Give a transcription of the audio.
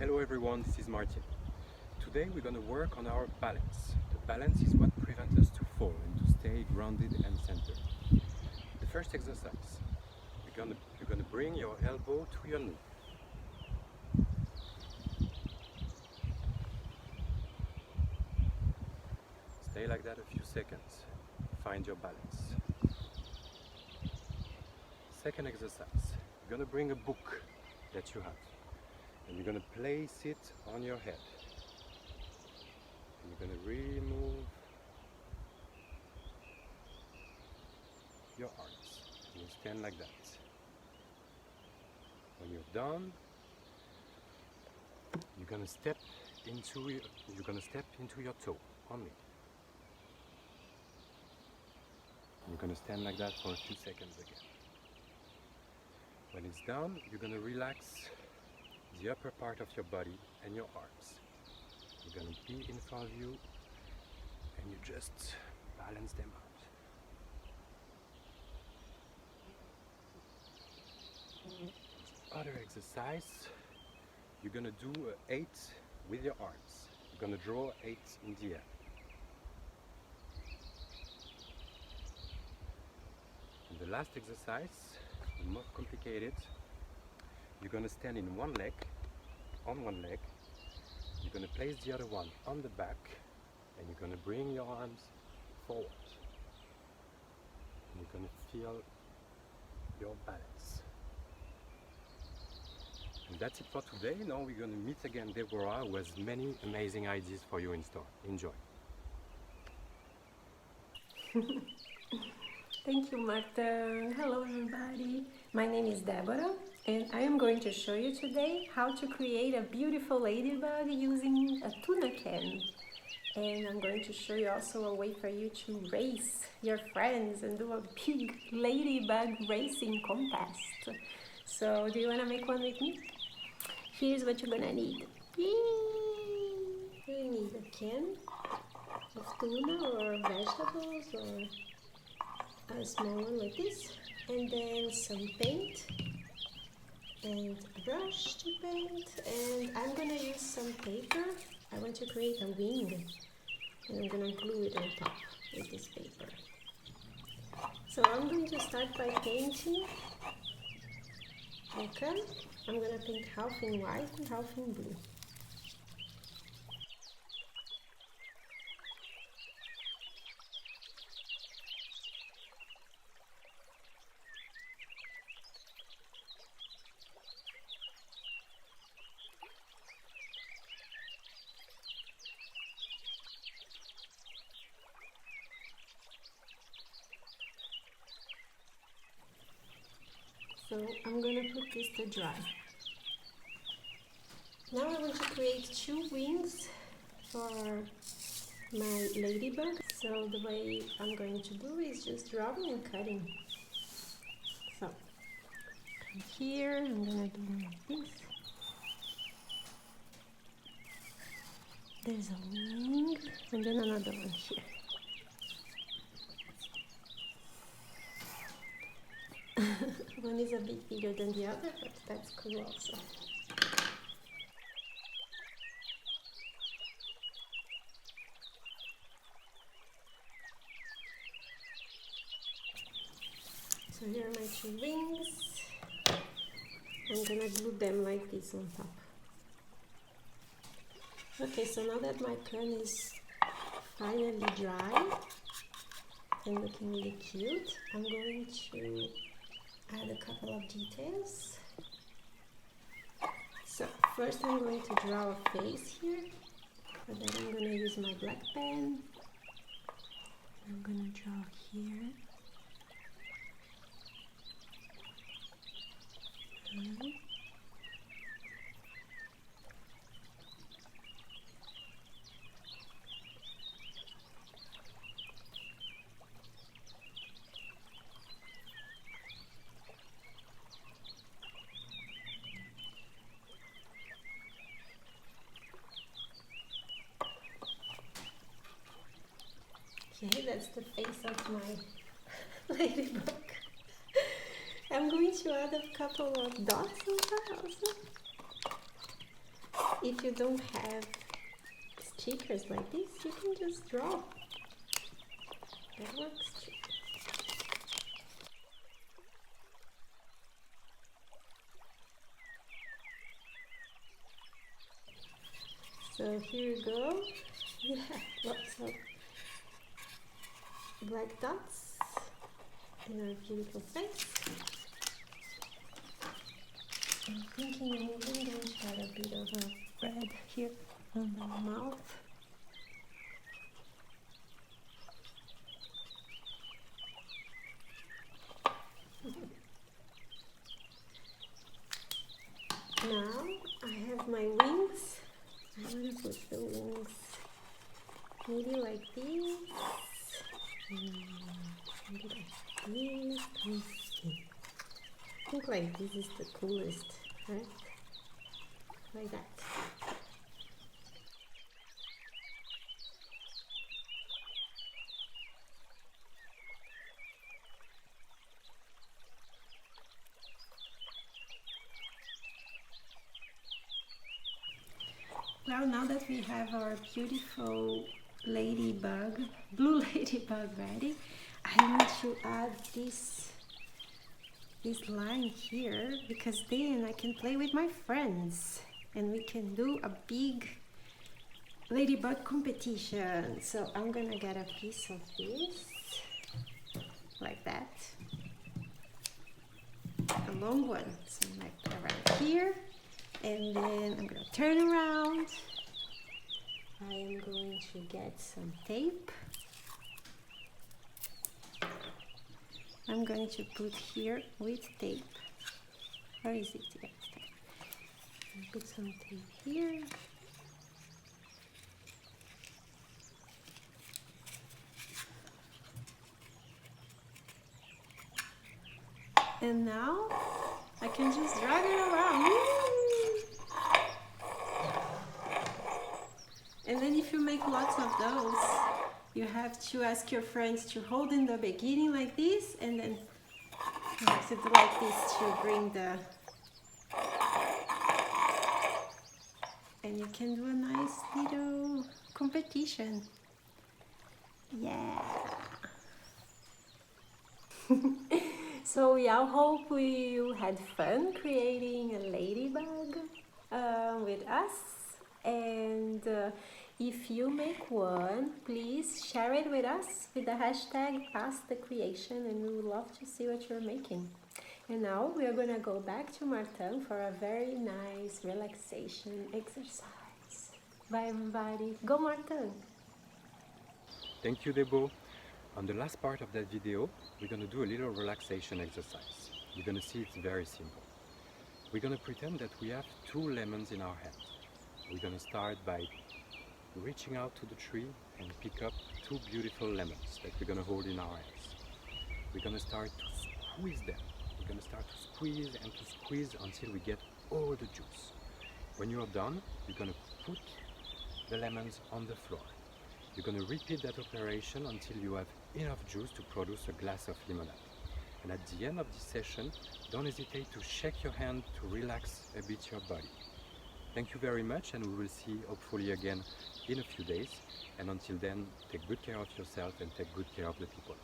Hello everyone, this is Martin. Today we're going to work on our balance. The balance is what prevents us to fall and to stay grounded and centered. The first exercise, you're going to bring your elbow to your knee. Stay like that a few seconds. Find your balance. Second exercise, you're going to bring a book that you have and you're going to place it on your head. And you're going to remove your arms. And you stand like that. When you're done, you're going to step into your toe only. You're going to stand like that for a few seconds again. When it's done, you're going to relax the upper part of your body and your arms. You're going to be in front of you and you just balance them out. Other exercise, you're going to do an 8 with your arms. You're going to draw 8 in the air. And the last exercise, the most complicated, you're going to stand in one leg, you're going to place the other one on the back, and you're going to bring your arms forward. And you're going to feel your balance. And that's it for today. Now we're going to meet again Deborah, who has many amazing ideas for you in store. Enjoy. Thank you, Marta. Hello, everybody. My name is Deborah, and I am going to show you today how to create a beautiful ladybug using a tuna can. And I'm going to show you also a way for you to race your friends and do a big ladybug racing contest. So, do you want to make one with me? Here's what you're gonna need. Yay! You need a can of tuna or vegetables or a small one like this, and then some paint and a brush to paint, and I'm gonna use some paper. I want to create a wing and I'm gonna glue it on top with this paper. So I'm going to start by painting. Okay, I'm gonna paint half in white and half in blue. So I'm going to put this to dry. Now I want to create 2 wings for my ladybug. So the way I'm going to do is just drawing and cutting. So from here I'm going to do like this. There's a wing and then another one here. One is a bit bigger than the other, but that's cool also. So here are my 2 wings. I'm gonna glue them like this on top. Okay, so now that my can is finally dry and looking really cute, I'm going to add a couple of details. So first I'm going to draw a face here, but then I'm going to use my black pen. I'm going to draw here. Okay, that's the face of my ladybug. I'm going to add a couple of dots on that also. if you don't have stickers like this, you can just draw. That works too. So here you go. We have lots of black dots in our beautiful face. I'm thinking I'm even going to add a bit of a red here on my mouth. Now I have my wings. I'm going to put the wings maybe like this. Maybe like this. Let me see. I think like this is the coolest, right? Like that. Well, now that we have our beautiful ladybug, blue ladybug ready, I want to add this line here, because then I can play with my friends and we can do a big ladybug competition. So I'm gonna get a piece of this, like that, a long one, so like around here. And then I'm going to turn around. I am going to get some tape. I'm going to put here with tape. Where is it? Yes, there. Put some tape here. And now I can just drag it around. And then if you make lots of those, you have to ask your friends to hold in the beginning like this, and then you have to do like this to bring the... And you can do a nice little competition. Yeah! So we all hope you had fun creating a ladybug with us. And if you make one, please share it with us with the hashtag #AskTheCreation, and we would love to see what you're making. And now we are going to go back to Martin for a very nice relaxation exercise. Bye everybody. Go Martin! Thank you, Debo. On the last part of that video, we're going to do a little relaxation exercise. You're going to see it's very simple. We're going to pretend that we have 2 lemons in our hand. We're going to start by reaching out to the tree and pick up 2 beautiful lemons that we're going to hold in our hands. We're going to start to squeeze them. We're going to start to squeeze until we get all the juice. When you are done, you're going to put the lemons on the floor. You're going to repeat that operation until you have enough juice to produce a glass of lemonade. And at the end of this session, don't hesitate to shake your hand to relax a bit your body. Thank you very much, and we will see hopefully again in a few days. And until then, take good care of yourself and take good care of the people.